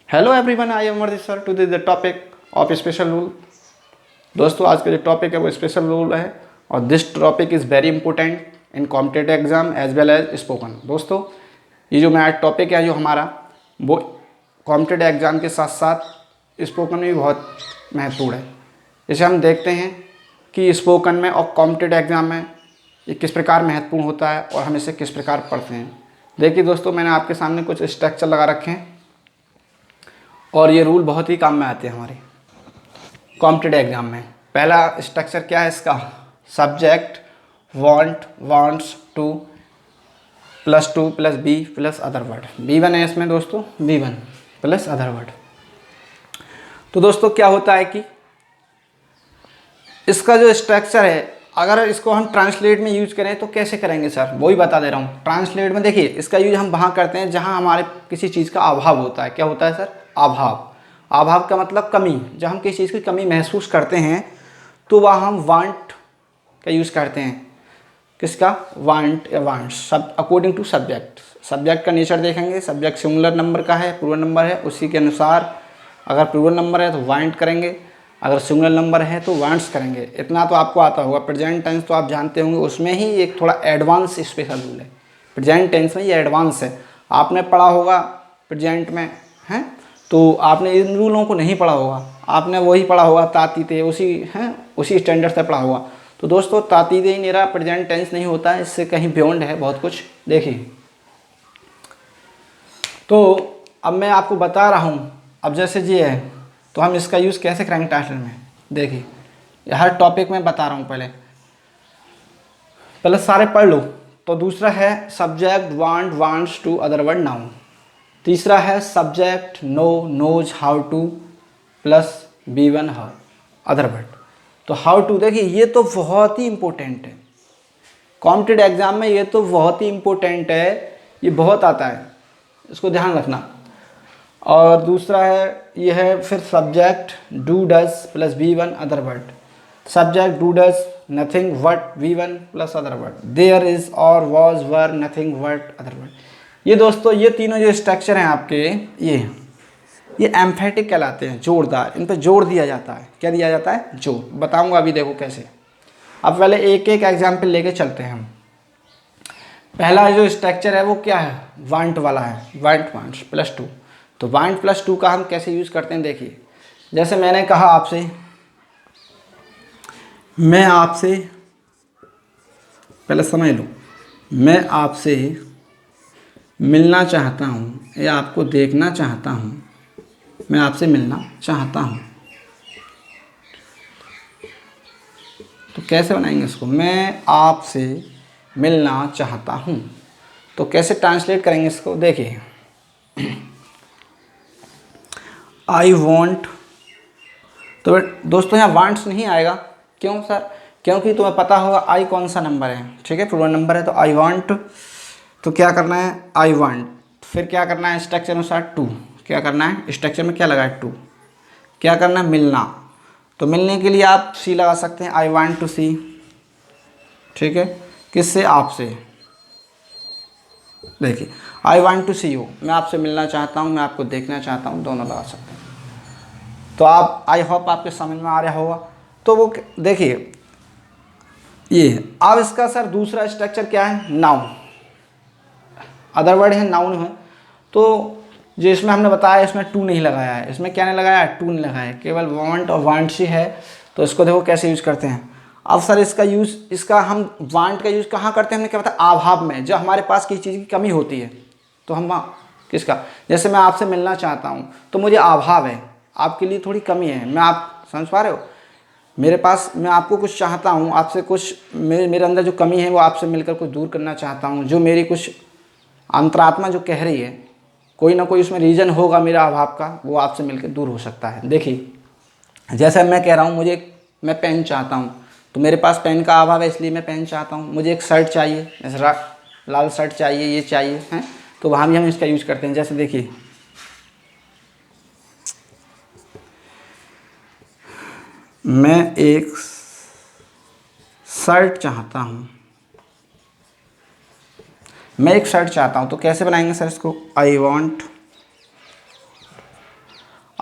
Hello everyone, I am Amardeep sir to the topic of special rule. दोस्तों, आज का जो टॉपिक है वो स्पेशल रूल है और this topic is very important in competitive exam as well as spoken. दोस्तों, ये जो मेरा टॉपिक है जो हमारा वो कॉम्पिटेटिव एग्जाम के साथ साथ स्पोकन में भी बहुत महत्वपूर्ण है। इसे हम देखते हैं कि स्पोकन में और कॉम्पिटेटिव एग्जाम में ये किस प्रकार महत्वपूर्ण होता है और हम इसे किस प्रकार पढ़ते हैं। देखिए दोस्तों, मैंने आपके सामने कुछ स्ट्रक्चर लगा रखे हैं और ये रूल बहुत ही काम में आते हैं हमारे कॉम्पिटेटिव एग्जाम में। पहला स्ट्रक्चर क्या है इसका? Subject want wants to plus to plus B plus other word. B1 है इसमें दोस्तों, B1 प्लस अदर वर्ड। तो दोस्तों क्या होता है कि इसका जो स्ट्रक्चर है, अगर इसको हम ट्रांसलेट में यूज करें तो कैसे करेंगे सर? वही बता दे रहा हूँ। ट्रांसलेट में देखिए, इसका यूज हम वहाँ करते हैं जहाँ हमारे किसी चीज़ का अभाव होता है। क्या होता है सर? अभाव। अभाव का मतलब कमी। जब हम किसी चीज़ की कमी महसूस करते हैं तो वह हम वांट का यूज़ करते हैं। किसका? वांट या वांट्स, सब अकॉर्डिंग टू सब्जेक्ट। सब्जेक्ट का नेचर देखेंगे। सब्जेक्ट सिंगुलर नंबर का है, प्लूरल नंबर है, उसी के अनुसार अगर प्लूरल नंबर है तो वांट करेंगे, अगर सिंगुलर नंबर है तो वांट्स करेंगे। इतना तो आपको आता होगा। प्रेजेंट टेंस तो आप जानते होंगे, उसमें ही एक थोड़ा एडवांस स्पेशल रूल है। प्रेजेंट टेंस में ये एडवांस है, आपने पढ़ा होगा प्रेजेंट में है, तो आपने इन रूलों को नहीं पढ़ा होगा, आपने वही पढ़ा होगा तातीते, उसी स्टैंडर्ड से पढ़ा होगा। तो दोस्तों, तातीते ही मेरा प्रेजेंट टेंस नहीं होता है, इससे कहीं बियॉन्ड है बहुत कुछ। देखिए, तो अब मैं आपको बता रहा हूँ। अब जैसे ये है तो हम इसका यूज़ कैसे करेंगे ट्रांसलेट में? देखिए, हर टॉपिक में बता रहा हूँ। पहले सारे पढ़ लो। तो दूसरा है subject want wants to other word noun. तीसरा है subject know knows how to plus B1 how other word. तो हाउ टू, देखिए ये तो बहुत ही इंपॉर्टेंट है कॉम्पिटेटिव एग्जाम में, ये तो बहुत ही इंपॉर्टेंट है, ये बहुत आता है, इसको ध्यान रखना। और दूसरा है ये है फिर subject do does plus B1 other word. Subject do does nothing but B1 plus other word. There is और was were nothing but other word. ये दोस्तों, ये तीनों जो स्ट्रक्चर हैं आपके, ये एम्फेटिक कहलाते हैं, जोरदार। इन पर जोर दिया जाता है। क्या दिया जाता है? जोर। बताऊंगा अभी, देखो कैसे। अब पहले एक एक एग्जाम्पल लेके चलते हैं हम। पहला जो स्ट्रक्चर है वो क्या है? वांट वाला है, वांट वांट्स प्लस टू। तो वांट प्लस टू का हम कैसे यूज़ करते हैं? देखिए, जैसे मैंने कहा आपसे, मैं आपसे, पहले समझ लो, मैं आपसे मिलना चाहता हूँ या आपको देखना चाहता हूँ, मैं आपसे मिलना चाहता हूँ। तो कैसे बनाएंगे इसको? मैं आपसे मिलना चाहता हूँ। तो कैसे ट्रांसलेट करेंगे इसको? देखिए, आई वॉन्ट। तो दोस्तों यहाँ वांट्स नहीं आएगा। क्यों सर? क्योंकि तुम्हें पता होगा आई कौन सा नंबर है, ठीक है, प्लूरल नंबर है। तो आई वांट, तो क्या करना है? I want. फिर क्या करना है स्ट्रक्चर अनुसार? टू। क्या करना है स्ट्रक्चर में? क्या लगा है? टू। क्या करना है? मिलना। तो मिलने के लिए आप सी लगा सकते हैं, आई वांट टू सी, ठीक है। किससे? आपसे। देखिए, I want to see you, मैं आपसे मिलना चाहता हूँ, मैं आपको देखना चाहता हूँ, दोनों लगा सकते हैं। तो आप, आई होप आपके समझ में आ रहा होगा। तो वो देखिए, ये अब इसका सर दूसरा स्ट्रक्चर क्या है? नाउन। अदर वर्ड है, नाउन है। तो जो इसमें हमने बताया, इसमें टू नहीं लगाया है। इसमें क्या नहीं लगाया है? टू नहीं लगाया है, केवल वांट और वांट्स ही है। तो इसको देखो कैसे यूज करते हैं। अब सर इसका यूज, इसका हम वांट का यूज कहाँ करते हैं? हमने क्या बताया? अभाव में, जब हमारे पास किसी चीज़ की कमी होती है तो हम वहाँ, किसका? जैसे मैं आपसे मिलना चाहता हूँ तो मुझे अभाव है, आपके लिए थोड़ी कमी है। मैं, आप समझ पा रहे हो? मेरे पास, मैं आपको कुछ चाहता हूँ, आपसे कुछ, मेरे अंदर जो कमी है वो आपसे मिलकर कुछ दूर करना चाहता हूँ। जो मेरी कुछ अंतरात्मा जो कह रही है, कोई ना कोई उसमें रीज़न होगा मेरा अभाव का, वो आपसे मिलकर दूर हो सकता है। देखिए, जैसे मैं कह रहा हूँ, मैं पेन चाहता हूँ, तो मेरे पास पेन का अभाव है, इसलिए मैं पेन चाहता हूँ। मुझे एक शर्ट चाहिए, जैसे लाल शर्ट चाहिए, ये चाहिए है, तो वहाँ भी हम इसका यूज़ करते हैं। जैसे देखिए, मैं एक शर्ट चाहता हूँ, मैं एक शर्ट चाहता हूँ। तो कैसे बनाएंगे सर इसको? आई वॉन्ट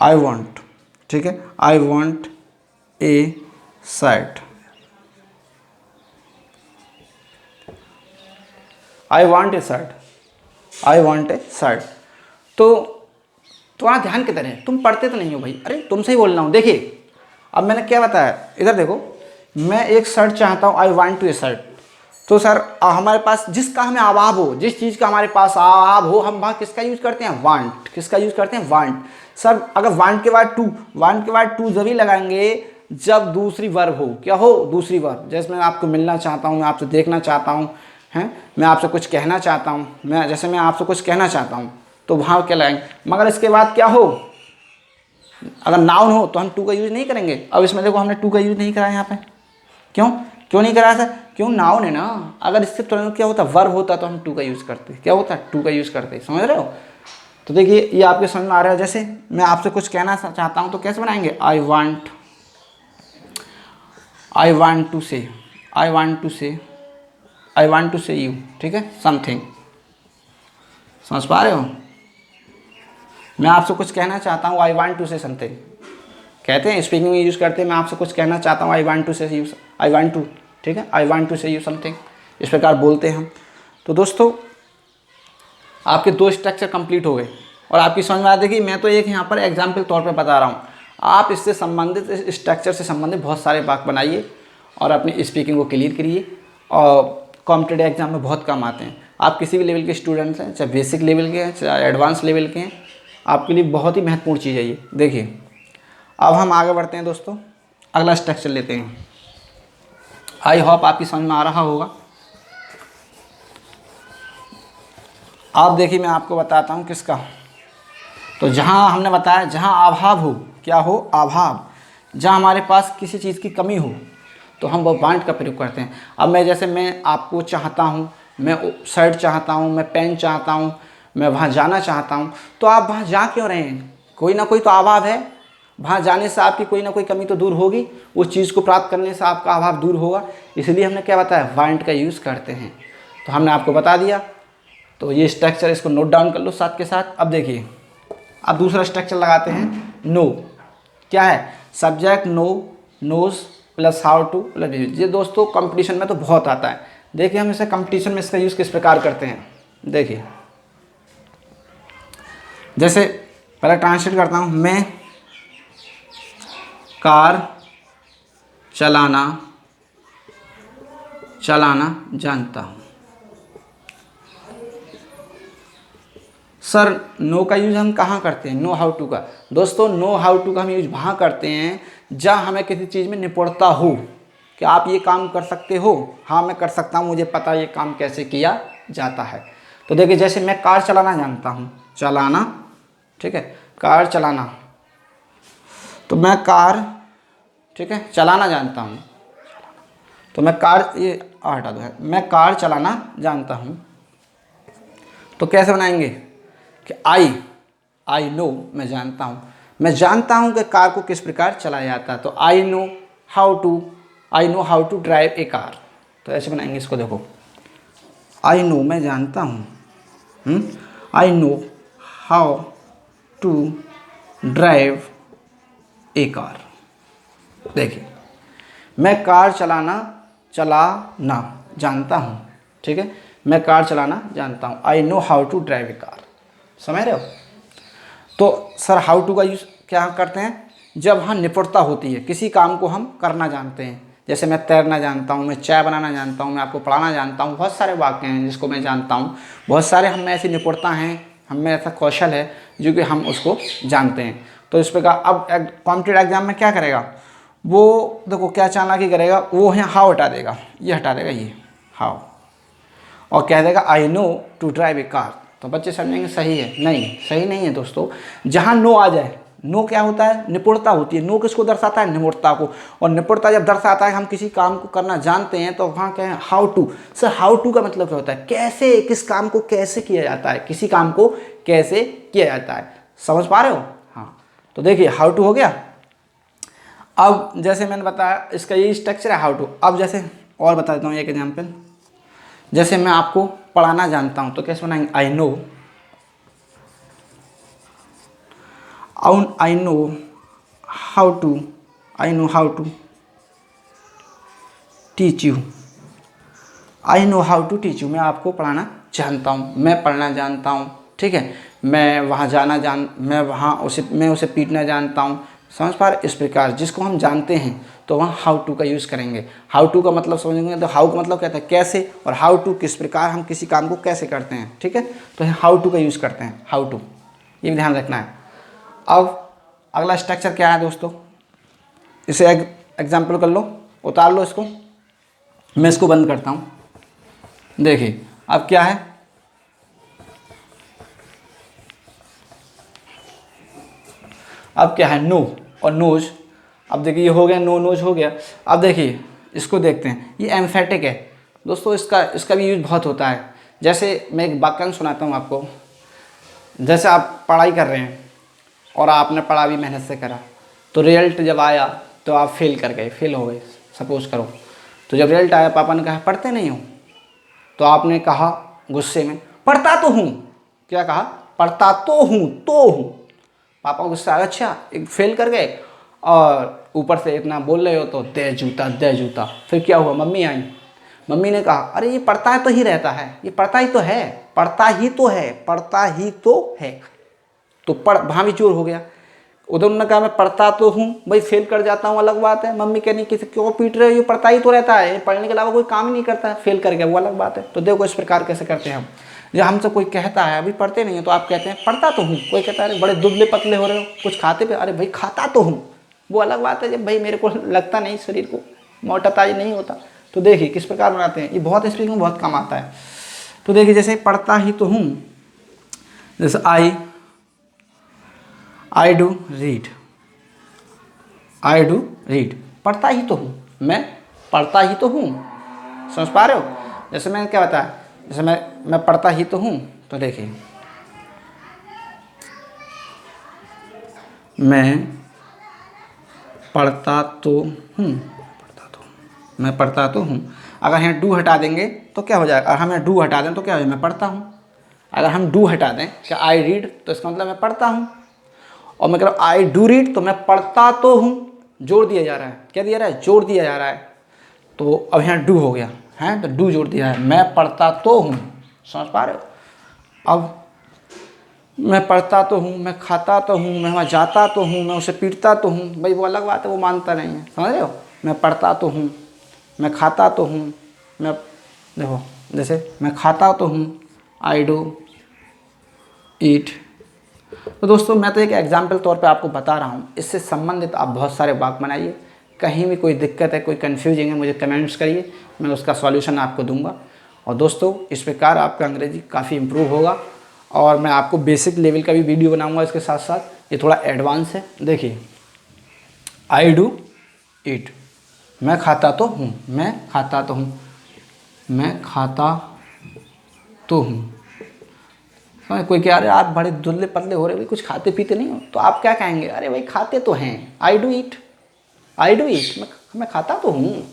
आई वॉन्ट, ठीक है, I want A shirt, I want A shirt, I want A shirt. तो थोड़ा ध्यान की तरह, तुम पढ़ते तो नहीं हो भाई, अरे तुमसे ही बोल रहा हूँ। देखिए अब मैंने क्या बताया, इधर देखो, मैं एक शर्ट चाहता हूँ, I want to a shirt. तो सर हमारे पास जिसका हमें अभाव हो, जिस चीज़ का हमारे पास अभाव हो, हम वहाँ किसका यूज़ करते हैं, वांट। किसका यूज़ करते हैं, वांट। सर अगर वांट के बाद टू, वांट के बाद टू जभी लगाएंगे जब दूसरी वर्ब हो, क्या हो, दूसरी वर्ब। जैसे मैं आपको मिलना चाहता हूँ, मैं आपसे देखना चाहता हूँ, हैं, मैं आपसे कुछ कहना चाहता हूँ, मैं आपसे कुछ कहना चाहता हूँ, तो वहाँ क्या लगाएंगे। मगर इसके बाद क्या हो, अगर नाउन हो तो हम टू का यूज़ नहीं करेंगे। अब इसमें देखो हमने टू का यूज़ नहीं करा यहाँ पे, क्यों नहीं करा सर, क्यों, नाउन है ना। अगर इससे तुरंत क्या होता, वर्ब होता तो हम टू का यूज़ करते, क्या होता, टू का यूज़ करते, समझ रहे हो। तो देखिए ये आपके समझ में आ रहा है। जैसे मैं आपसे कुछ कहना चाहता हूँ तो कैसे बनाएंगे, आई वांट टू से, आई वांट टू से यू, ठीक है, समथिंग। समझ पा रहे हो, मैं आपसे कुछ कहना चाहता हूँ, I want to say something, कहते हैं स्पीकिंग में यूज़ करते हैं, मैं आपसे कुछ कहना चाहता हूँ, आई वांट टू से यू, आई वांट टू, ठीक है, आई वांट टू से यू समथिंग, इस प्रकार बोलते हैं हम। तो दोस्तों आपके दो स्ट्रक्चर कंप्लीट हो गए और आपकी समझ में आ जाएगी। मैं तो एक यहाँ पर एग्जाम्पल तौर पर बता रहा हूँ, आप इससे संबंधित, इस स्ट्रक्चर से संबंधित बहुत सारे वाक्य बनाइए और अपनी स्पीकिंग को क्लियर करिए, और कॉम्पिटिटिव एग्जाम में बहुत कम आते हैं। आप किसी भी लेवल के स्टूडेंट्स हैं, चाहे बेसिक लेवल के हैं चाहे एडवांस लेवल के हैं, आपके लिए बहुत ही महत्वपूर्ण चीज़ है ये। देखिए अब हम आगे बढ़ते हैं दोस्तों, अगला स्ट्रक्चर लेते हैं। आई होप आपकी समझ में आ रहा होगा। आप देखिए मैं आपको बताता हूँ किसका, तो जहाँ हमने बताया जहाँ अभाव हो, क्या हो, अभाव, जहाँ हमारे पास किसी चीज़ की कमी हो तो हम वो वांट का प्रयोग करते हैं। अब मैं जैसे मैं आपको चाहता हूँ, मैं शर्ट चाहता हूँ, मैं पेन चाहता हूँ, मैं वहाँ जाना चाहता हूँ, तो आप वहाँ जा क्यों रहे हैं, कोई ना कोई तो अभाव है, वहाँ जाने से आपकी कोई ना कोई कमी तो दूर होगी, उस चीज़ को प्राप्त करने से आपका अभाव दूर होगा, इसलिए हमने क्या बताया, वांट का यूज़ करते हैं। तो हमने आपको बता दिया। तो ये स्ट्रक्चर इसको नोट डाउन कर लो साथ के साथ। अब देखिए अब दूसरा स्ट्रक्चर लगाते हैं, नो। क्या है, subject know, knows plus how to plus, ये दोस्तों कंपटीशन में तो बहुत आता है। देखिए हम इसे कंपटीशन में इसका यूज़ किस प्रकार करते हैं। देखिए जैसे पहले ट्रांसलेट करता हूँ, मैं कार चलाना जानता हूँ। सर नो का यूज़ हम कहाँ करते हैं, नो हाउ टू का। दोस्तों नो हाउ टू का हम यूज़ वहाँ करते हैं जहाँ हमें किसी चीज़ में निपुणता हो, कि आप ये काम कर सकते हो, हाँ मैं कर सकता हूँ, मुझे पता ये काम कैसे किया जाता है। तो देखिए जैसे मैं कार चलाना जानता हूँ, चलाना, ठीक है, कार चलाना, तो मैं कार, ठीक है, चलाना जानता हूँ, तो मैं कार, ये हटा दो है, मैं कार चलाना जानता हूँ। तो कैसे बनाएंगे कि आई नो, मैं जानता हूँ कि कार को किस प्रकार चलाया जाता है। तो I know how to drive a car. तो ऐसे बनाएंगे इसको, देखो आई नो, मैं जानता हूँ, I know how to drive a car. देखिए मैं कार चलाना जानता हूँ, ठीक है, मैं कार चलाना जानता हूँ, I know how to drive a car. समझ रहे हो। तो सर हाउ टू का यूज़ क्या करते हैं, जब हाँ निपुणता होती है, किसी काम को हम करना जानते हैं। जैसे मैं तैरना जानता हूँ, मैं चाय बनाना जानता हूँ, मैं आपको पढ़ाना जानता हूँ, बहुत सारे वाक्य हैं जिसको मैं जानता हूँ, बहुत सारे हम में ऐसी निपुणता हैं, हम में ऐसा कौशल है जो कि हम उसको जानते हैं। तो इस प्रकार अब कॉम्पिटिटिव एग्जाम में क्या करेगा वो, देखो क्या चालाकी करेगा वो, है हाउ हटा देगा, ये हटा देगा, ये हाउ, और कह देगा I know to drive a car. तो बच्चे समझेंगे सही है, नहीं सही नहीं है दोस्तों। जहाँ नो आ जाए, नो क्या होता है, निपुणता होती है। नो किसको दर्शाता है, निपुणता को, और निपुणता जब दर्शाता है हम किसी काम को करना जानते हैं, तो वहाँ क्या है, how to. Sir how to का मतलब क्या होता है, कैसे, किस काम को कैसे किया जाता है, किसी काम को कैसे किया जाता है। समझ पा रहे हो। हाँ तो देखिए हाउ टू हो गया। अब जैसे मैंने बताया इसका यही स्ट्रक्चर है हाउ टू। अब जैसे और बता देता हूँ एक एग्जाम्पल, जैसे मैं आपको पढ़ाना जानता हूँ, तो कैसे बनाएंगे, I know how to teach you. I know how to teach you, मैं आपको पढ़ाना जानता हूँ, मैं पढ़ना जानता हूँ, ठीक है। मैं उसे पीटना जानता हूँ। समझ पा रहे? इस प्रकार जिसको हम जानते हैं तो वहाँ हाउ टू का यूज़ करेंगे। हाउ टू का मतलब समझेंगे तो हाउ का मतलब कहता है कैसे, और हाउ टू किस प्रकार हम किसी काम को कैसे करते हैं, ठीक है। तो हाउ टू का यूज़ करते हैं, हाउ टू, ये भी ध्यान रखना है। अब अगला स्ट्रक्चर क्या है दोस्तों, इसे एग्जाम्पल कर लो, उतार लो इसको, मैं इसको बंद करता हूँ। देखिए अब क्या है, अब क्या है, नो और नोज। अब देखिए ये हो गया, नो नोज हो गया। अब देखिए इसको देखते हैं, ये एम्फेटिक है दोस्तों, इसका भी यूज बहुत होता है। जैसे मैं एक वाक्यांश सुनाता हूँ आपको। जैसे आप पढ़ाई कर रहे हैं और आपने पढ़ा भी मेहनत से करा, तो रिजल्ट जब आया तो आप फेल हो गए सपोज करो। तो जब रिजल्ट आया पापा ने कहा पढ़ते नहीं हो, तो आपने कहा गुस्से में पढ़ता तो हूँ। क्या कहा? पढ़ता तो हूँ। पापा को गुस्सा आया, अच्छा एक फेल कर गए और ऊपर से इतना बोल रहे हो तो दे जूता। फिर क्या हुआ, मम्मी आई, मम्मी ने कहा अरे ये पढ़ता तो ही रहता है, ये पढ़ता ही तो है। तो पढ़ वहाँ भी चोर हो गया। उधर उन्होंने कहा मैं पढ़ता तो हूँ, भाई फेल कर जाता हूँ अलग बात है। मम्मी कहनी किसी क्यों पीट रहे हो, ये पढ़ता ही तो रहता है, पढ़ने के अलावा कोई काम ही नहीं करता है, फेल कर गया वो अलग बात है। तो देखो इस प्रकार कैसे करते हैं हम। जब हमसे कोई कहता है अभी पढ़ते नहीं है तो आप कहते हैं पढ़ता तो हूँ। कोई कहता है अरे बड़े दुबले पतले हो रहे हो, कुछ खाते पे, अरे भाई खाता तो हूँ, वो अलग बात है। जब भाई मेरे को लगता नहीं, शरीर को मोटा ताज नहीं होता। तो देखिए किस प्रकार बनाते हैं, ये बहुत स्पीकिंग में बहुत काम आता है। तो देखिए जैसे पढ़ता ही तो हूँ, जैसे आई डू रीड, पढ़ता ही तो हूँ, मैं पढ़ता ही तो हूँ। समझ पा रहे हो? जैसे मैंने क्या बताया, जैसे मैं पढ़ता ही तो हूँ, तो देखिए मैं पढ़ता तो हूँ, मैं पढ़ता तो हूँ। अगर यहाँ डू हटा देंगे तो क्या हो जाएगा, अगर हम यहाँ डू हटा दें तो क्या हो जाएगा, मैं पढ़ता हूँ। अगर हम डू हटा दें क्या आई रीड, तो इसका मतलब मैं पढ़ता हूँ। और मैं कह रहा हूँ आई डू रीड, तो मैं पढ़ता तो हूँ, जोड़ दिया जा रहा है। क्या दिया रहा है? जोड़ दिया जा रहा है। तो अब यहाँ डू हो गया है, तो डू जोड़ दिया है, मैं पढ़ता तो हूँ। समझ पा रहे हो? अब मैं पढ़ता तो हूँ, मैं खाता तो हूँ, मैं वहाँ जाता तो हूँ, मैं उसे पीटता तो हूँ, भाई वो अलग बात है, वो मानता नहीं है। समझ रहे हो? मैं पढ़ता तो हूँ, मैं खाता तो हूँ, मैं देखो जैसे मैं खाता तो हूँ, आई डू ईट। तो दोस्तों मैं तो एक एग्जाम्पल तौर पे आपको बता रहा हूँ, इससे संबंधित आप बहुत सारे वाक्य बनाइए। कहीं भी कोई दिक्कत है, कोई कन्फ्यूजिंग है, मुझे कमेंट्स करिए, मैं उसका सॉल्यूशन आपको दूंगा। और दोस्तों इस प्रकार आपका अंग्रेजी काफ़ी इम्प्रूव होगा। और मैं आपको बेसिक लेवल का भी वीडियो बनाऊंगा इसके साथ साथ, ये थोड़ा एडवांस है। देखिए आई डू ईट, मैं खाता तो हूँ, मैं खाता तो हूँ, मैं खाता तो हूँ। कोई कह रहे आप बड़े दुबले पतले हो रहे भाई, कुछ खाते पीते नहीं हो, तो आप क्या कहेंगे, अरे भाई खाते तो हैं, आई डू ईट, मैं खाता तो हूँ।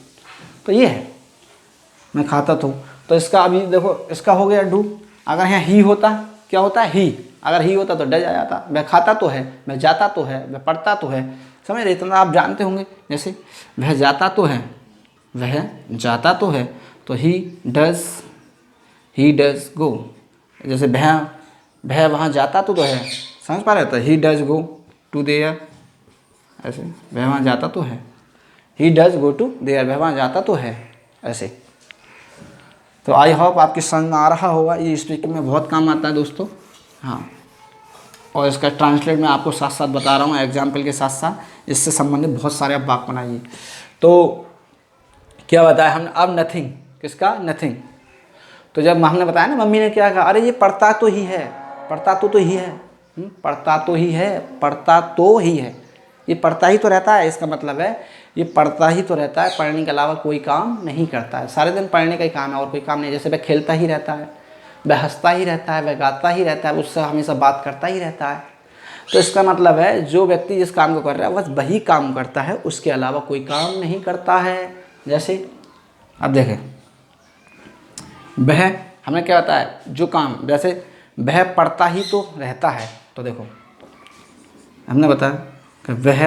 तो ये है मैं खाता तो हूँ। तो इसका अभी देखो, इसका हो गया डू। अगर यहाँ ही होता, क्या होता है ही, अगर ही होता तो डज आ जाता। वह खाता तो है, वह जाता तो है, वह पढ़ता तो है। समझ रहे? इतना आप जानते होंगे। जैसे वह जाता तो है, वह जाता तो है, तो ही डज गो। जैसे वह वहाँ जाता तो है, समझ पा रहे हो? He does go to there, ऐसे वह वहाँ जाता तो है, he does go to there, वह वहाँ जाता तो है, ऐसे। तो आई होप आपकी समझ में आ रहा होगा, ये स्पीकिंग में बहुत काम आता है दोस्तों। हाँ, और इसका ट्रांसलेट मैं आपको साथ साथ बता रहा हूँ एग्जाम्पल के साथ साथ, इससे संबंधित बहुत सारे आप वाक्य बनाइए। तो क्या बताया हमने अब, नथिंग, किसका? नथिंग। तो जब हमने बताया ना, मम्मी ने क्या कहा, अरे ये पढ़ता तो ही है, पढ़ता तो ही है, पढ़ता तो ही है, पढ़ता तो ही है, ये पढ़ता ही तो रहता है। इसका मतलब है ये पढ़ता ही तो रहता है, पढ़ने के अलावा कोई काम नहीं करता है। सारे दिन पढ़ने का ही काम है और कोई काम नहीं। जैसे वह खेलता ही रहता है, वह हंसता ही रहता है, वह गाता ही रहता है, उससे हमेशा बात करता ही रहता है। तो इसका मतलब है जो व्यक्ति जिस काम को कर रहा है बस वही काम करता है, उसके अलावा कोई काम नहीं करता है। जैसे अब देखें, वह हमें क्या बताया, जो काम, जैसे वह पढ़ता ही तो रहता है, तो देखो हमने बताया कि वह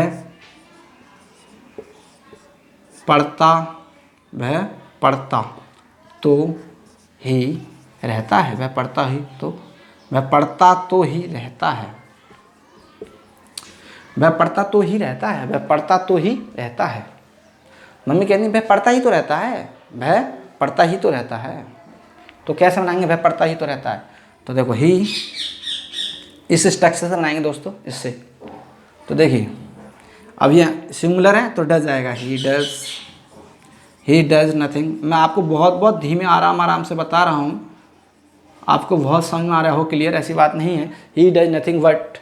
पढ़ता तो ही रहता है। वह पढ़ता तो ही रहता है। वह पढ़ता तो ही रहता है। वह पढ़ता तो ही रहता है। मम्मी कहती वह पढ़ता ही तो रहता है। वह पढ़ता ही तो रहता है। तो कैसे बनाएंगे वह पढ़ता ही तो रहता है? तो देखो ही इस स्ट्रक्चर से बनाएंगे दोस्तों, इससे। तो देखिए अब ये सिंगुलर है तो डज आएगा, ही डज नथिंग। मैं आपको बहुत धीमे आराम से बता रहा हूँ, आपको बहुत समझ में आ रहा हो, क्लियर, ऐसी बात नहीं है। ही डज नथिंग बट,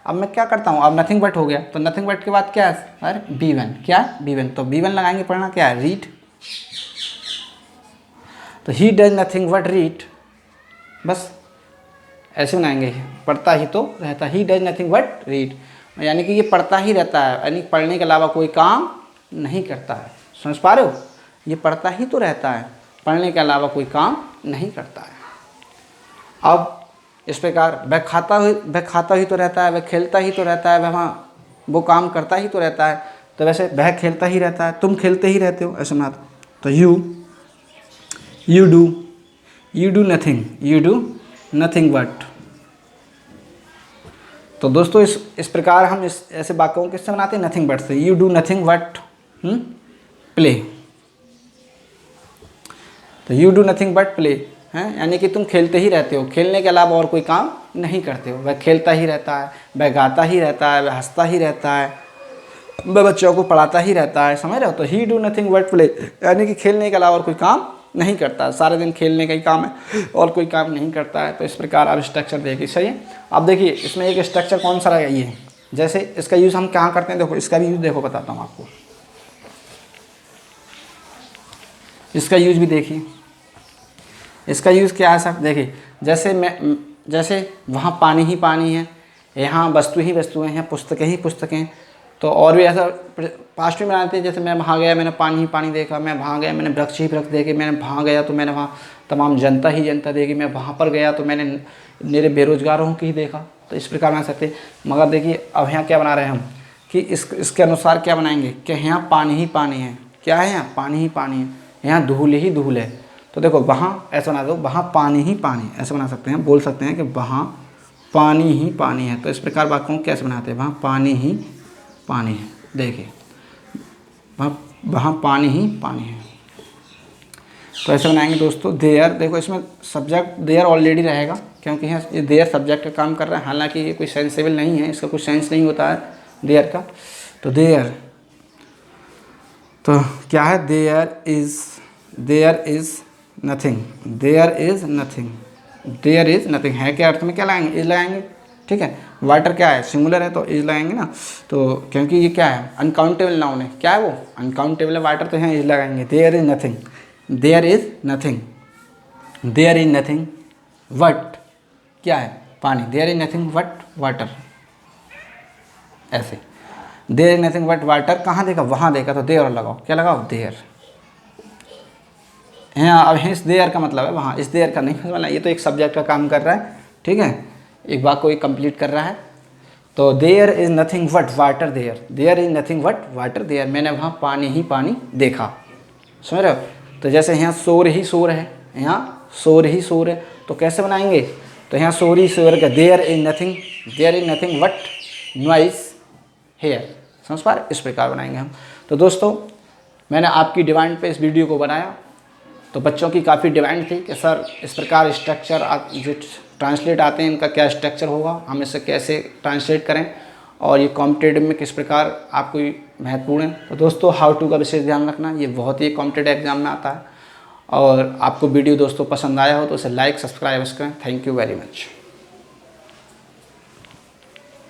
अब मैं क्या करता हूँ, अब नथिंग बट हो गया, तो नथिंग बट के बाद क्या है? अरे B1, क्या B1, तो B1 लगाएंगे, पढ़ना क्या है? रीड। तो he does nothing but read, बस ऐसे बनाएंगे, पढ़ता ही तो रहता, he does nothing but read, यानी कि ये पढ़ता ही रहता है, यानी पढ़ने के अलावा कोई काम नहीं करता है। समझ पा रहे हो? ये पढ़ता ही तो रहता है, पढ़ने के अलावा कोई काम नहीं करता है। अब इस प्रकार वह खाता ही तो रहता है, वह खेलता ही तो रहता है, वह वो काम करता ही तो रहता है। तो वैसे वह खेलता ही रहता है, तुम खेलते ही रहते हो, ऐसे ना। तो यू डू नथिंग बट। तो दोस्तों इस प्रकार हम ऐसे वाक्यों को किससे बनाते हैं? नथिंग बट से। You do nothing but play. तो you do nothing but play है, यानी कि तुम खेलते ही रहते हो, खेलने के अलावा और कोई काम नहीं करते हो। वह खेलता ही रहता है, वह गाता ही रहता है, वह हंसता ही रहता है, वह बच्चों को पढ़ाता ही रहता है। समझ रहे हो? तो ही डू नथिंग बट प्ले, यानी कि खेलने के अलावा और कोई काम नहीं करता, सारे दिन खेलने का ही काम है और कोई काम नहीं करता है। तो इस प्रकार आप स्ट्रक्चर देखिए, सही है। अब देखिए इसमें एक स्ट्रक्चर कौन सा रहेगा? ये जैसे इसका यूज़ हम कहाँ करते हैं, देखो इसका भी यूज़ देखो, बताता हूँ आपको। इसका यूज़ भी देखिए, इसका यूज़ क्या है सर? देखिए जैसे वहाँ पानी ही पानी है, यहाँ वस्तु ही वस्तुएं हैं, पुस्तकें ही पुस्तकें। तो और भी ऐसा पास्ट में बनाते हैं, जैसे मैं वहाँ गया, मैंने पानी ही पानी देखा, मैं वहाँ गया, मैंने वृक्ष ही वृक्ष देखे, मैंने वहाँ गया तो मैंने वहाँ तमाम जनता ही जनता देखी, मैं वहाँ पर गया तो मैंने मेरे बेरोजगारों को ही देखा। तो इस प्रकार बना सकते। मगर देखिए अब यहाँ क्या बना रहे हैं हम कि इसके अनुसार क्या बनाएंगे कि यहाँ पानी ही पानी है। क्या है? यहाँ पानी ही पानी है, यहाँ धूल ही धूल है। तो देखो वहाँ ऐसा बना दो, वहाँ पानी ही पानी, ऐसे बना सकते हैं, बोल सकते हैं कि वहाँ पानी ही पानी है। तो इस प्रकार वाक्यों को कैसे बनाते हैं? वहाँ पानी ही पानी है। देखिए वहाँ पानी ही पानी है, तो ऐसे बनाएंगे दोस्तों। देयर, देखो इसमें सब्जेक्ट देयर ऑलरेडी रहेगा, क्योंकि यहाँ ये देयर सब्जेक्ट का काम कर रहा है। हालांकि ये कोई सेंसेबल नहीं है, इसका कुछ सेंस नहीं होता है देयर का। तो देयर, तो क्या है? देयर इज़ नथिंग है क्या अर्थ में क्या लगाएंगे? इज लगाएंगे, ठीक है। वाटर क्या है? सिंगुलर है तो इज लगाएंगे ना। तो क्योंकि ये क्या है? अनकाउंटेबल नाउन है। क्या है वो? अनकाउंटेबल है वाटर, तो यहाँ इज लगाएंगे। देयर इज नथिंग वट, क्या है? पानी। There is nothing but water, ऐसे। There is nothing but water कहाँ देखा? वहाँ देखा, तो देयर लगाओ। क्या लगाओ? देयर। यहाँ अब इस देयर का मतलब है वहाँ, इस देयर का नहीं मतलब, ये तो एक सब्जेक्ट का काम कर रहा है, ठीक है, एक बात को कंप्लीट कर रहा है। तो there is nothing but water there is nothing but water there, मैंने वहाँ पानी ही पानी देखा। समझ रहे हो? तो जैसे यहाँ शोर ही शोर है, यहाँ शोर ही शोर है, तो कैसे बनाएंगे? तो यहाँ शोर ही शोर का there is nothing but noise here. समझ पा रहे? इस प्रकार बनाएंगे हम। तो दोस्तों मैंने आपकी डिमांड पे इस वीडियो को बनाया। तो बच्चों की काफ़ी डिमांड थी कि सर इस प्रकार स्ट्रक्चर जो ट्रांसलेट आते हैं इनका क्या स्ट्रक्चर होगा, हम इसे कैसे ट्रांसलेट करें, और ये कॉम्पिटेटिव में किस प्रकार आपको महत्वपूर्ण है। तो दोस्तों हाउ टू का विशेष ध्यान रखना, ये बहुत ही कॉम्पिटेटिव एग्जाम में आता है। और आपको वीडियो दोस्तों पसंद आया हो तो इसे लाइक सब्सक्राइब करें। Thank you very much.